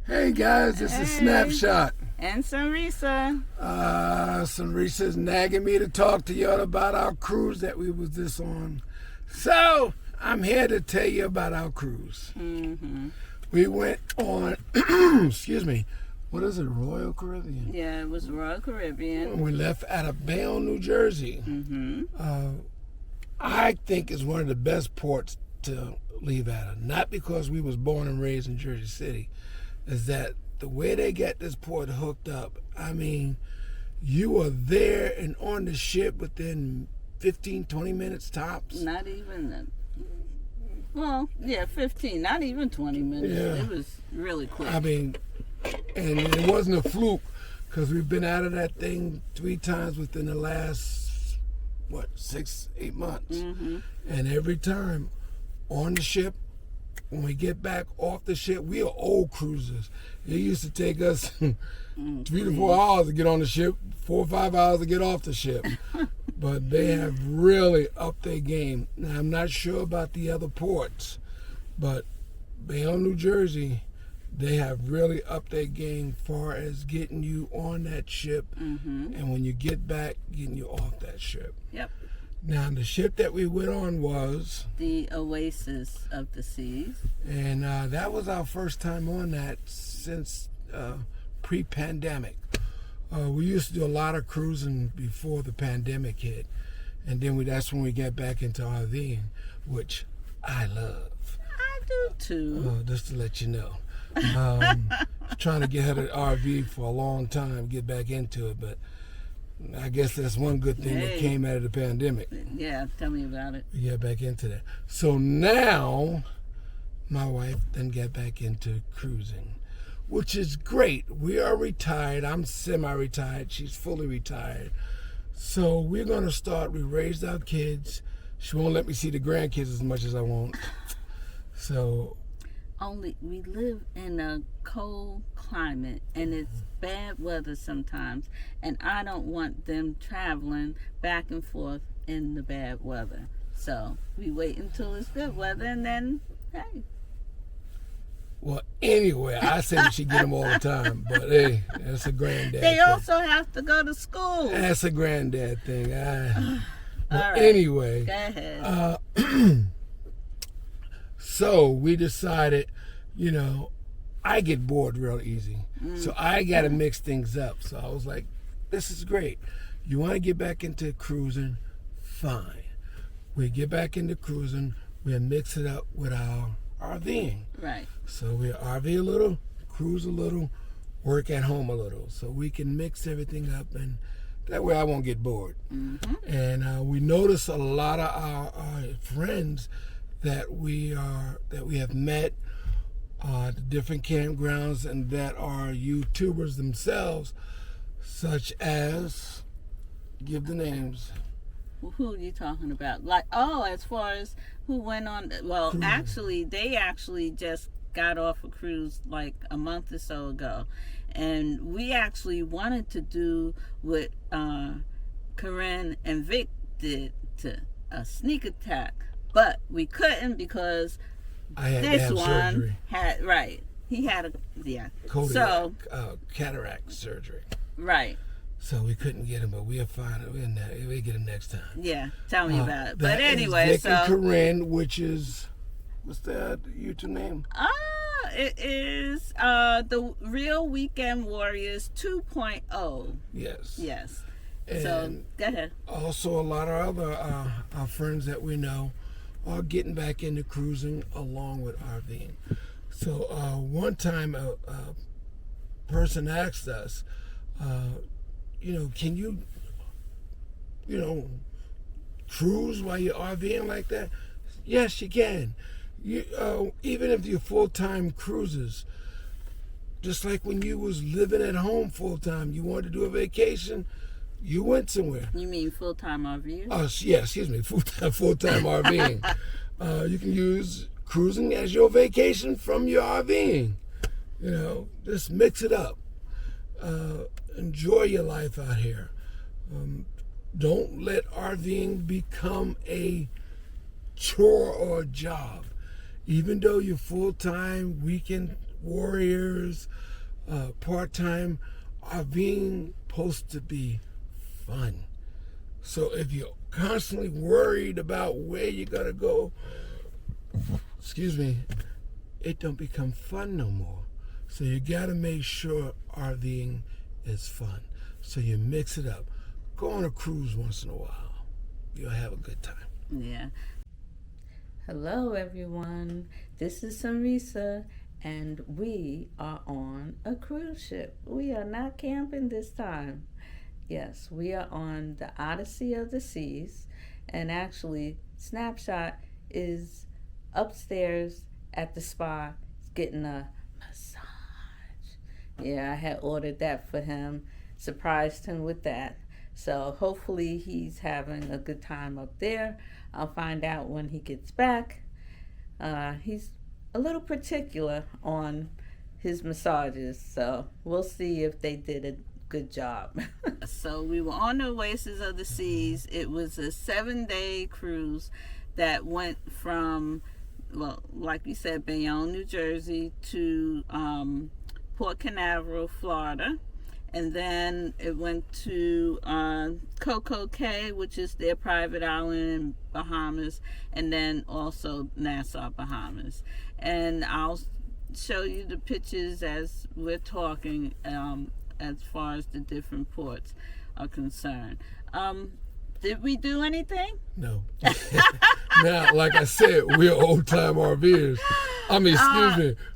Hey guys, this is Snapshot. And Sarisa. Sarisa's nagging me to talk to y'all about our cruise that we was just on. So, I'm here to tell you about our cruise. Mm-hmm. We went on, excuse me, what is it, Royal Caribbean? Yeah, it was Royal Caribbean. We left out of Bayonne, New Jersey. Mm-hmm. I think it's one of the best ports to leave out of. Not because we was born and raised in Jersey City. Is that the way they get this port hooked up, I mean, you are there and on the ship within 15, 20 minutes tops. Not even that. Well, yeah, 15, not even 20 minutes. Yeah. It was really quick. I mean, and it wasn't a fluke, because we've been out of that thing 3 times within the last, 6, 8 months. Mm-hmm. And every time on the ship, when we get back off the ship, we are old cruisers. It used to take us 3 to 4 hours to get on the ship, 4 or 5 hours to get off the ship. But they have really upped their game. Now, I'm not sure about the other ports, but Bayonne, New Jersey, they have really upped their game far as getting you on that ship, and when you get back, getting you off that ship. Yep. Now, the ship that we went on was The Oasis of the Seas. And that was our first time on that since pre-pandemic. We used to do a lot of cruising before the pandemic hit. And then that's when we got back into RVing, which I love. I do too. Just to let you know. Trying to get her to RV for a long time, get back into it. But I guess that's one good thing that came out of the pandemic. Yeah, tell me about it. We got back into that. So now, my wife then got back into cruising, which is great. We are retired. I'm semi-retired. She's fully retired. So we're going to start. We raised our kids. She won't let me see the grandkids as much as I want. So Only we live in a cold climate and it's bad weather sometimes, and I don't want them traveling back and forth in the bad weather. So we wait until it's good weather, and then hey. Well, anyway, I say we should get them all the time, but hey, that's a granddad They thing. also have to go to school. That's a granddad thing. All right. Anyway, Go ahead. So we decided, I get bored real easy. So I got to mix things up. So I was like, this is great. You want to get back into cruising? Fine. We get back into cruising. We'll mix it up with our RVing. Right. So we'll RV a little, cruise a little, work at home a little. So we can mix everything up, and that way I won't get bored. And we notice a lot of our friends that we have met the different campgrounds and that are YouTubers themselves, such as, give the names. Who are you talking about? As far as who went on, well, they actually just got off a cruise like a month or so ago. And we actually wanted to do what Corinne and Vic did, to a sneak attack. But we couldn't because I had this to have one surgery. He had cataract surgery. Right. So we couldn't get him, but we'll find him. We'll get him next time. Yeah, tell me about it. But That anyway, is Vic and Corinne, which is, what's that YouTube name? It is the Real Weekend Warriors 2.0. Yes. Yes. And so go ahead. Also, a lot of other our friends that we know are getting back into cruising along with RVing. So one time a person asked us, can you, cruise while you're RVing like that? Yes, you can. Even if you're full-time cruisers, just like when you was living at home full-time, you wanted to do a vacation, you went somewhere. You mean full-time RV? Yeah, excuse me, full-time RVing. You can use cruising as your vacation from your RVing. Just mix it up. Enjoy your life out here. Don't let RVing become a chore or a job. Even though you're full-time weekend warriors, part-time, are being supposed to be fun. So if you're constantly worried about where you're going to go, it don't become fun no more. So you got to make sure RVing is fun. So you mix it up. Go on a cruise once in a while. You'll have a good time. Yeah. Hello, everyone. This is Sarisa, and we are on a cruise ship. We are not camping this time. Yes, we are on the Odyssey of the Seas, and actually, Snapshot is upstairs at the spa getting a massage. Yeah, I had ordered that for him, surprised him with that. So hopefully he's having a good time up there. I'll find out when he gets back. He's a little particular on his massages, so we'll see if they did a good job. So we were on the Oasis of the Seas. It was a 7-day cruise that went from, well, like we said, Bayonne, New Jersey to Port Canaveral, Florida. And then it went to Coco Cay, which is their private island in Bahamas, and then also Nassau, Bahamas. And I'll show you the pictures as we're talking, as far as the different ports are concerned. Did we do anything? No. Now, like I said, we're old-time RVers.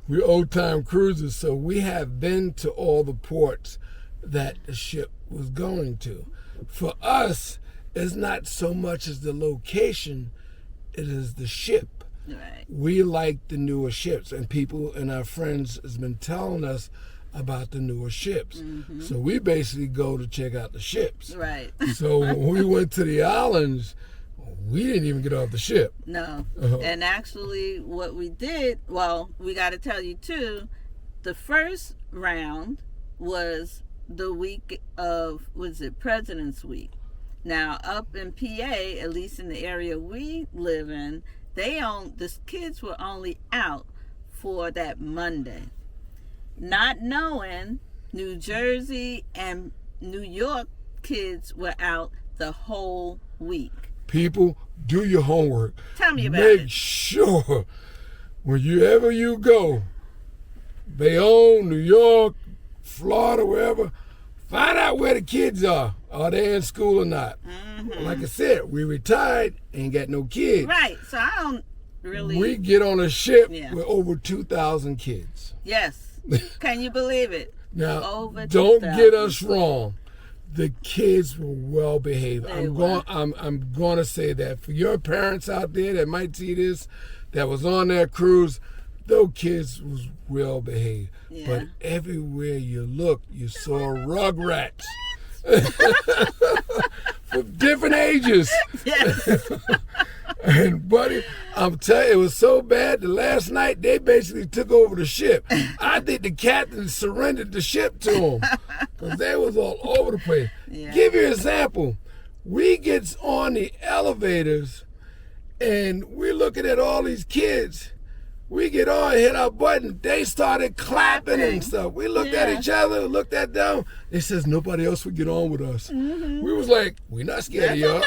We're old-time cruisers, so we have been to all the ports that the ship was going to. For us, it's not so much as the location, it is the ship. Right. We like the newer ships, and people and our friends has been telling us about the newer ships. Mm-hmm. So we basically go to check out the ships. Right. So when we went to the islands, we didn't even get off the ship. No. And actually what we did, well, we got to tell you too, the first round was the week of, President's Week. Now, up in PA, at least in the area we live in, the kids were only out for that Monday. Not knowing New Jersey and New York kids were out the whole week. People, do your homework. Tell me about it. Make sure wherever you go, Bayonne, New York, Florida, wherever, find out where the kids are. Are they in school or not? Mm-hmm. Like I said, we retired, ain't got no kids. Right, so I don't really... We get on a ship with over 2,000 kids. Yes. Can you believe it? Now, over don't 2,000. get us wrong. The kids were well behaved. I'm going to say that for your parents out there that might see this, that was on that cruise, those kids was well behaved. Yeah. But everywhere you look, you saw rugrats. For different ages. Yes. And buddy, I'm telling you, it was so bad that last night they basically took over the ship. I think the captain surrendered the ship to them because they was all over the place. Yeah. Give you an example. We gets on the elevators and we're looking at all these kids. We get on, hit our button. They started clapping and stuff. We looked at each other, looked at them. It says nobody else would get on with us. Mm-hmm. We was like, we're not scared of y'all. Okay.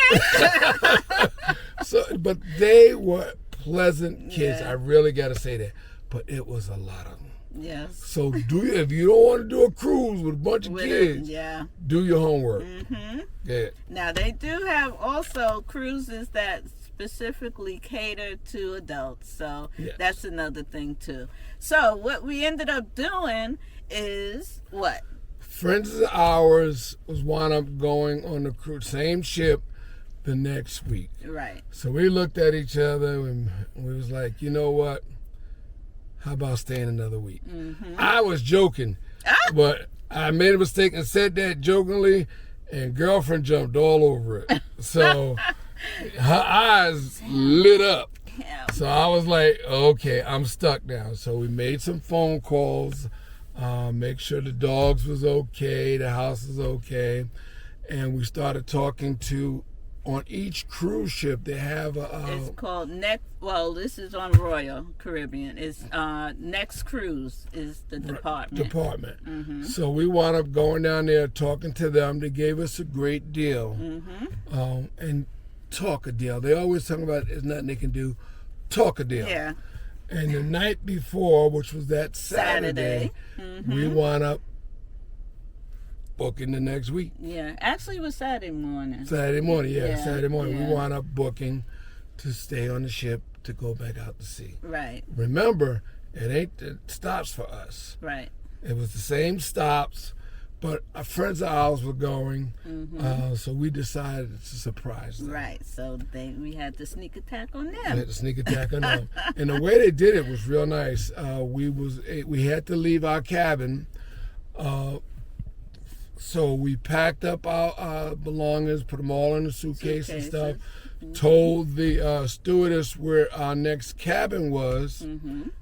But they were pleasant kids. Yeah. I really got to say that. But it was a lot of them. Yes. So if you don't want to do a cruise with a bunch of kids, do your homework. Mm-hmm. Yeah. Now, they do have also cruises that specifically cater to adults, so that's another thing too. So what we ended up doing is what? Friends of ours was wound up going on the cruise, same ship, the next week. Right. So we looked at each other and we was like, you know what? How about staying another week? Mm-hmm. I was joking, but I made a mistake and said that jokingly, and girlfriend jumped all over it. So her eyes lit up. Yeah. So I was like, okay, I'm stuck now. So we made some phone calls, make sure the dogs was okay, the house was okay. And we started talking to on each cruise ship they have it's called Next. Well, this is on Royal Caribbean. It's Next Cruise is the department. Mm-hmm. So we wound up going down there talking to them. They gave us a great deal. Mm-hmm. And talk a deal. They always talk about there's nothing they can do. Talk a deal. Yeah. And the night before, which was that Saturday. Mm-hmm. We wound up booking the next week. Yeah, actually it was Saturday morning. Saturday morning. Yeah. We wound up booking to stay on the ship to go back out to sea. Right. Remember, it ain't the stops for us. Right. It was the same stops, but our friends of ours were going, so we decided to surprise them. Right, so we had to sneak attack on them. We had to sneak attack on them. And the way they did it was real nice. We had to leave our cabin, so we packed up our belongings, put them all in the suitcase and stuff, told the stewardess where our next cabin was,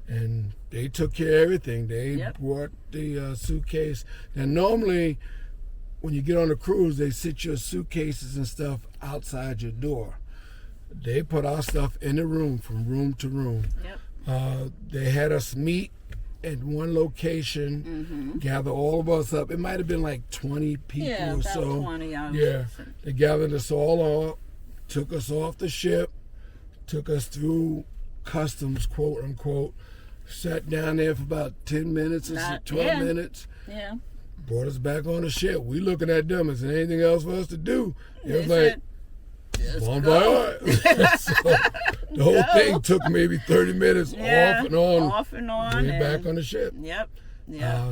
and they took care of everything. They brought the suitcase. Now, normally, when you get on a cruise, they sit your suitcases and stuff outside your door. They put our stuff in the room, from room to room. They had us meet at one location, gather all of us up. It might have been like 20 people or so. 20 hours. Yeah, they gathered us all up, took us off the ship, took us through customs, quote unquote, sat down there for about 10 minutes or 12 minutes. Yeah. Brought us back on the ship. We looking at them. Is there anything else for us to do? It was like, bon voyage. So the whole thing took maybe 30 minutes off and on. Off and on. We back on the ship. Yep.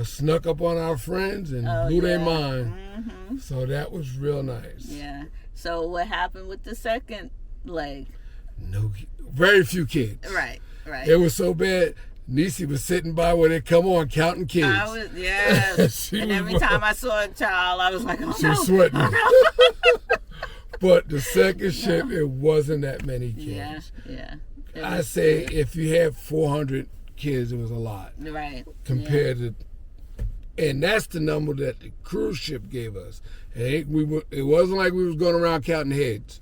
Snuck up on our friends and blew their mind. So that was real nice. Yeah. So what happened with the second leg? Very few kids. Right. It was so bad. Nisi was sitting by where they come on counting kids. And every time I saw a child, I was like, oh she was sweating. But the second ship, it wasn't that many kids. Yeah. I say if you had 400 kids, it was a lot. Right. Compared to, and that's the number that the cruise ship gave us. It wasn't like we was going around counting heads.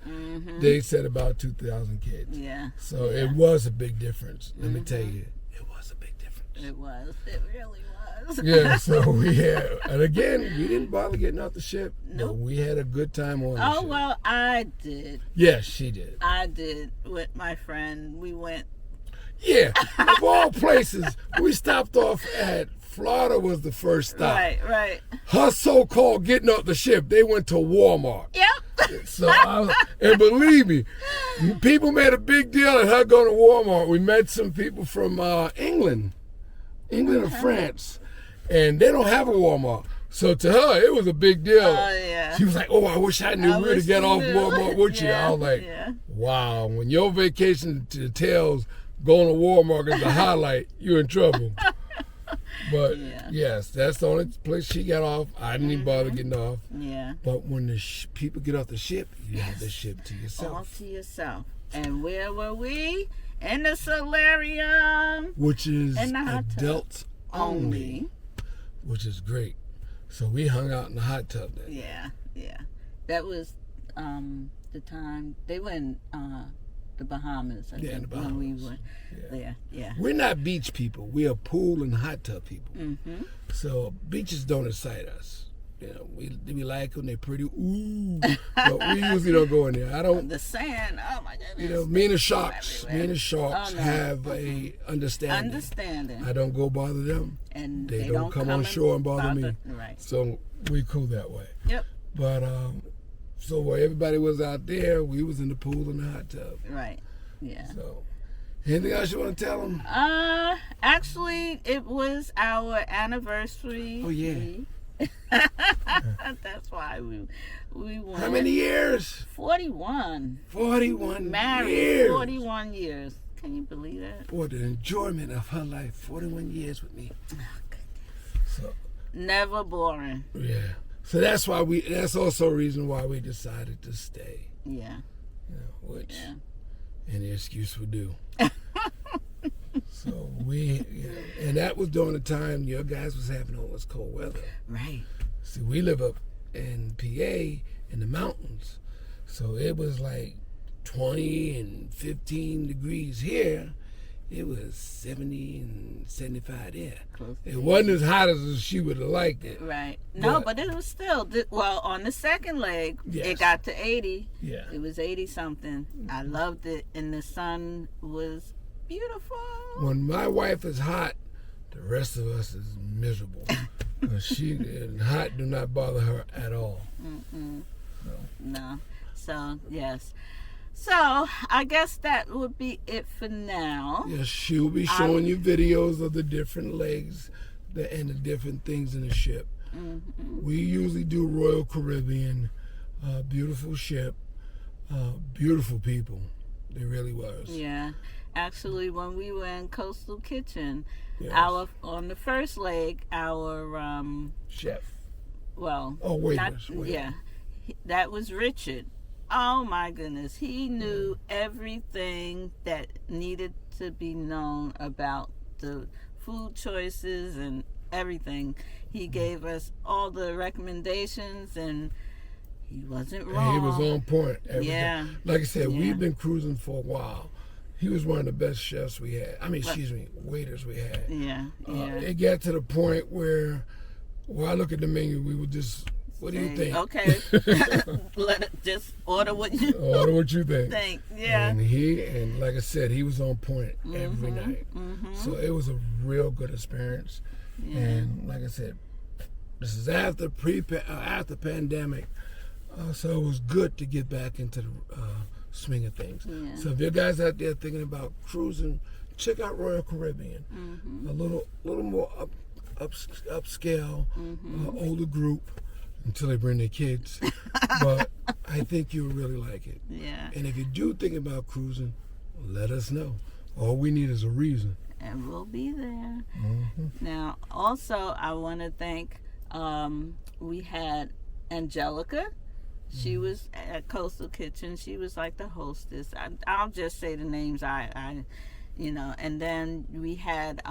They said about 2,000 kids. Yeah. So it was a big difference. Let me tell you, it was a big difference. It was. It really was. Yeah. So we had, and again, we didn't bother getting off the ship. Nope. But we had a good time on the ship. Oh well, I did. Yes, she did. I did with my friend. We went. Yeah. Of all places, we stopped off at Florida was the first stop. Right. Her so-called getting off the ship, they went to Walmart. Yep. So and believe me, people made a big deal of her going to Walmart. We met some people from England or France, and they don't have a Walmart. So to her, it was a big deal. Oh, yeah. She was like, oh, I wish I knew where to get off Walmart with you. I was like, Yeah. Wow, when your vacation details going to Walmart is the highlight, you're in trouble. But yes, that's the only place she got off. I didn't even bother getting off. Yeah. But when the people get off the ship, you have the ship to yourself. All to yourself. And where were we? In the solarium. Which is in the hot tub. adults only. Which is great. So we hung out in the hot tub then. Yeah. That was the time they were in the Bahamas. I think, in the Bahamas. When we were there. Yeah. We're not beach people. We are pool and hot tub people. Mm-hmm. So beaches don't excite us. You know, we like them. They're pretty. Ooh, but we usually don't go in there. I don't. The sand. Oh my goodness. You know, me and the sharks have a understanding. I don't go bother them, and they don't come on shore and bother me. Right. So we cool that way. Yep. But so while everybody was out there, we was in the pool and the hot tub. Right. Yeah. So, anything else you want to tell them? Actually, it was our anniversary. Oh yeah. That's why we went. How many years? 41. 41 Married years. 41 years. Can you believe that? Boy, the enjoyment of her life. 41 years with me. Oh, goodness. So never boring. Yeah. So that's why that's also a reason why we decided to stay. Yeah. You know, which any excuse would do. So and that was during the time your guys was having all this cold weather. Right. See, we live up in PA in the mountains. So it was like 20 and 15 degrees here. It was 70 and 75 there. It wasn't as hot as she would have liked it. Right. No, but it was still, well, on the second leg, Yes. it got to 80. Yeah. It was 80 something. I loved it, and the sun was beautiful. When my wife is hot, the rest of us is miserable. She and hot do not bother her at all. No. So, yes. So, I guess that would be it for now. Yes, she'll be showing you videos of the different legs and the different things in the ship. We usually do Royal Caribbean, beautiful ship, beautiful people. They really was. Yeah. Actually, when we were in Coastal Kitchen, Yes. on the first leg, our Chef. well, Waiters. yeah, that was Richard. Oh my goodness, he knew everything that needed to be known about the food choices and everything. He gave us all the recommendations, and he wasn't wrong. He was on point. Yeah. Like I said, we've been cruising for a while. He was one of the best chefs we had. Waiters we had. Yeah. It got to the point where I look at the menu, we would just, what do you think? Okay. Just order what you think. Yeah. And like I said, he was on point every night. So it was a real good experience. Yeah. And like I said, this is after pandemic. So it was good to get back into the swing of things. Yeah. So if you guys out there thinking about cruising, check out Royal Caribbean. A little more upscale, older group until they bring their kids. But I think you'll really like it. Yeah. And if you do think about cruising, let us know. All we need is a reason. And we'll be there. Now, also, I want to thank, we had Angelica. She was at Coastal Kitchen. She was like the hostess. I'll just say the names and then we had,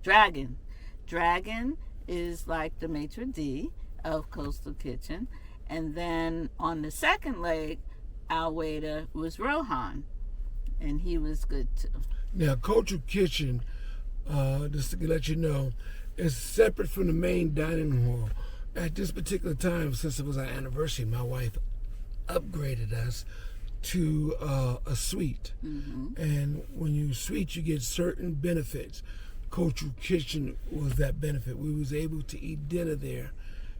Dragon. Dragon is like the maitre d' of Coastal Kitchen. And then on the second leg, our waiter was Rohan. And he was good too. Now, Coastal Kitchen, just to let you know, is separate from the main dining hall. At this particular time, since it was our anniversary, my wife upgraded us to a suite. And when you suite, you get certain benefits. Coastal Kitchen was that benefit. We was able to eat dinner there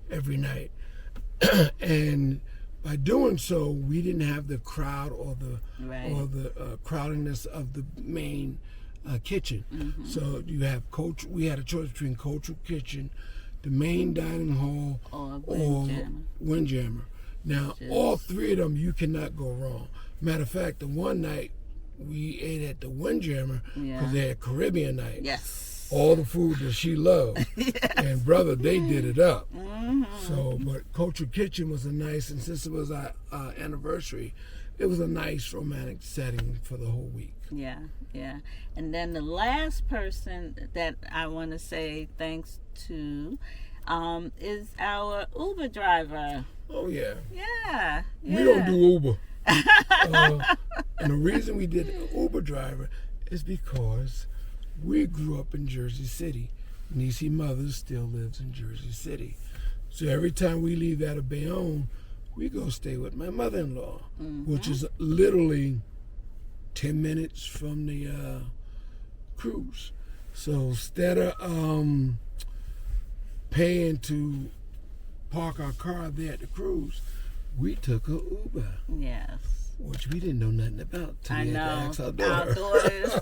every night. And by doing so, we didn't have the crowd or the crowdiness of the main kitchen. So you have we had a choice between Coastal Kitchen, the main dining hall, or Windjammer. Now, all three of them you cannot go wrong. Matter of fact, the one night we ate at the Windjammer because they had Caribbean night. Yes. All the food that she loved. And brother, they did it up. So, but Coastal Kitchen was a nice, and since it was our anniversary, it was a nice romantic setting for the whole week. Yeah. And then the last person that I want to say thanks to is our Uber driver. Oh, yeah. Yeah. We don't do Uber. And the reason we did Uber driver is because we grew up in Jersey City. Niecy mother still lives in Jersey City. So every time we leave out of Bayonne, we go stay with my mother-in-law, which is literally 10 minutes from the cruise. So instead of paying to park our car there at the cruise, we took a Uber. Yes. Which we didn't know nothing about. I know. Ask our daughters.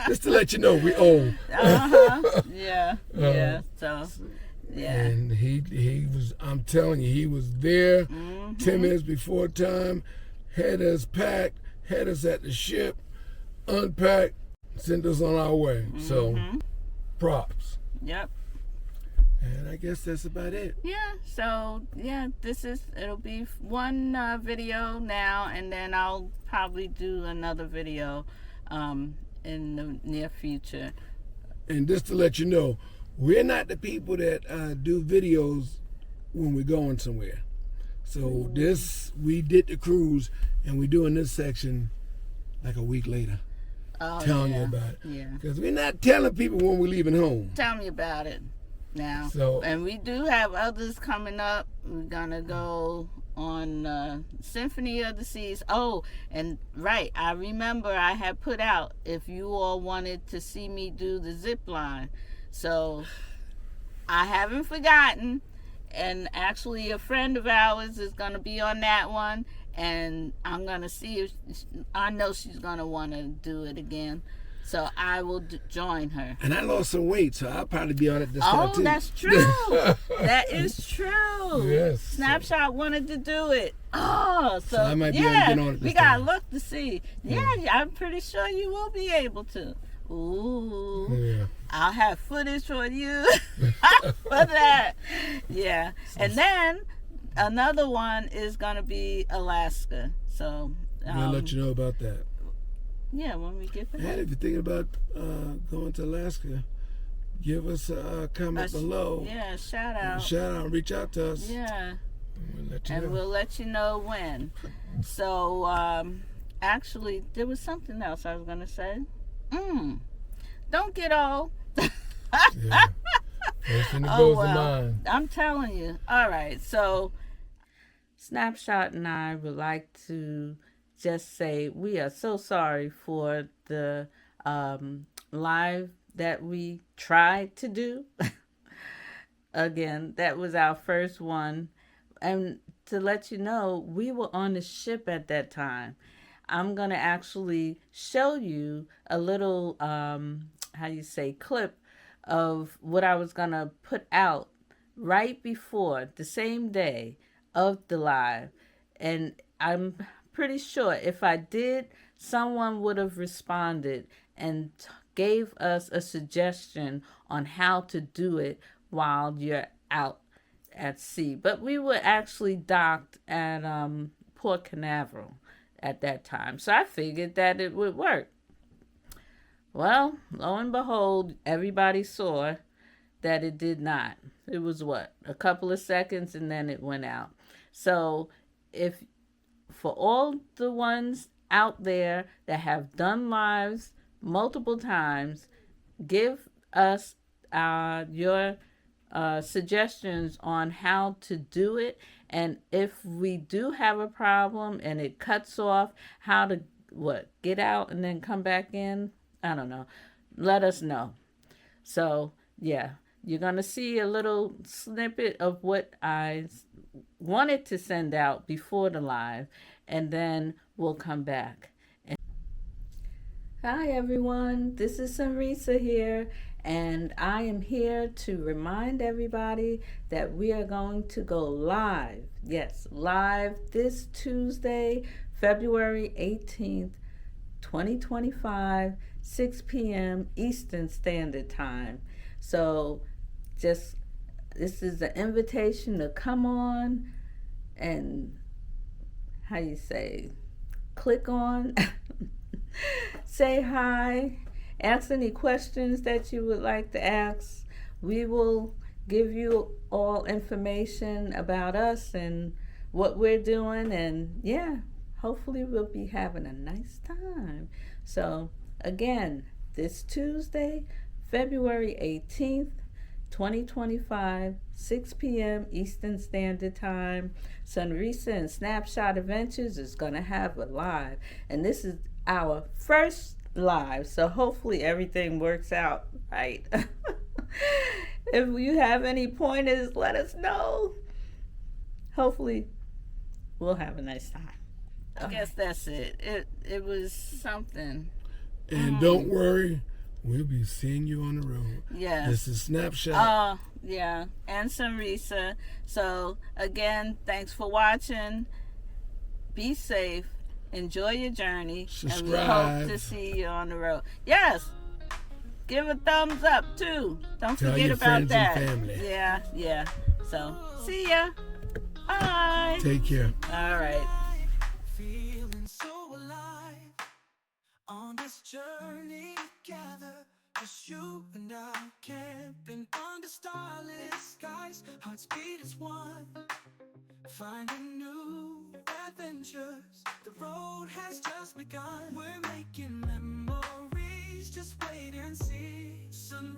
Just to let you know, we old. Yeah. So, yeah. And he was, I'm telling you, he was there 10 minutes before time, had us packed, had us at the ship, unpacked, sent us on our way. So, props. Yep. And I guess that's about it. Yeah, so, it'll be one video now, and then I'll probably do another video in the near future. And just to let you know, we're not the people that do videos when we're going somewhere. So this, we did the cruise, and we're doing this section like a week later. Telling you about it. Yeah. Because we're not telling people when we're leaving home. Tell me about it now. So, and we do have others coming up. We're going to go on Symphony of the Seas. Oh, and right, I remember I had put out if you all wanted to see me do the zip line. So I haven't forgotten. And actually a friend of ours is going to be on that one. And I'm going to see if, I know she's going to want to do it again. So I will join her. And I lost some weight, so I'll probably be on it this time too. Oh, that's true. That is true. Yes. Snapshot wanted to do it. Oh, so I might be able to get on it this we got to time. look to see. Yeah, I'm pretty sure you will be able to. Ooh. Yeah. I'll have footage for you for that. Yeah. And then another one is going to be Alaska. So I'll let you know about that. Yeah, when we get back. And if you're thinking about going to Alaska, give us a comment below. Yeah, shout out. Shout out, reach out to us. Yeah. We'll let you know when. So, actually, there was something else I was going to say. Don't get old. Yeah. First thing that goes to mind. I'm telling you. All right. So, Snapshot and I would like to just say we are so sorry for the live that we tried to do. Again, that was our first one. And to let you know, we were on the ship at that time. I'm going to actually show you a little, clip of what I was going to put out right before, the same day of the live. And I'm pretty sure if I did, someone would have responded and gave us a suggestion on how to do it while you're out at sea. But we were actually docked at Port Canaveral at that time. So I figured that it would work. Well, lo and behold, everybody saw that it did not. It was a couple of seconds and then it went out. So if for all the ones out there that have done lives multiple times, give us your suggestions on how to do it. And if we do have a problem and it cuts off, how to get out and then come back in? I don't know. Let us know. So, yeah, you're going to see a little snippet of what I wanted to send out before the live, and then we'll come back. Hi, everyone. This is Sarisa here, and I am here to remind everybody that we are going to go live. Yes, live this Tuesday, February 18th, 2025, 6 p.m. Eastern Standard Time. So this is an invitation to come on and, click on, say hi, ask any questions that you would like to ask. We will give you all information about us and what we're doing, and hopefully we'll be having a nice time. So again, this Tuesday, February 18th, 2025, 6 p.m. Eastern Standard Time, Sunrisa and Snapshot Adventures is going to have a live. And this is our first live, so hopefully everything works out right. If you have any pointers, let us know. Hopefully we'll have a nice time. I guess that's it. It was something. And don't worry, we'll be seeing you on the road. Yes. This is Snapshot. And Sarisa. So again, thanks for watching. Be safe. Enjoy your journey. Subscribe. And we hope to see you on the road. Yes. Give a thumbs up too. Don't Tell forget your about friends that. and family. Yeah. So see ya. Bye. Take care. All right. Feeling so alive on this journey together, just you and I, camping under starlit skies. rise, hearts beat as one, finding new adventures. The road has just begun. We're making memories, just wait and see. Soon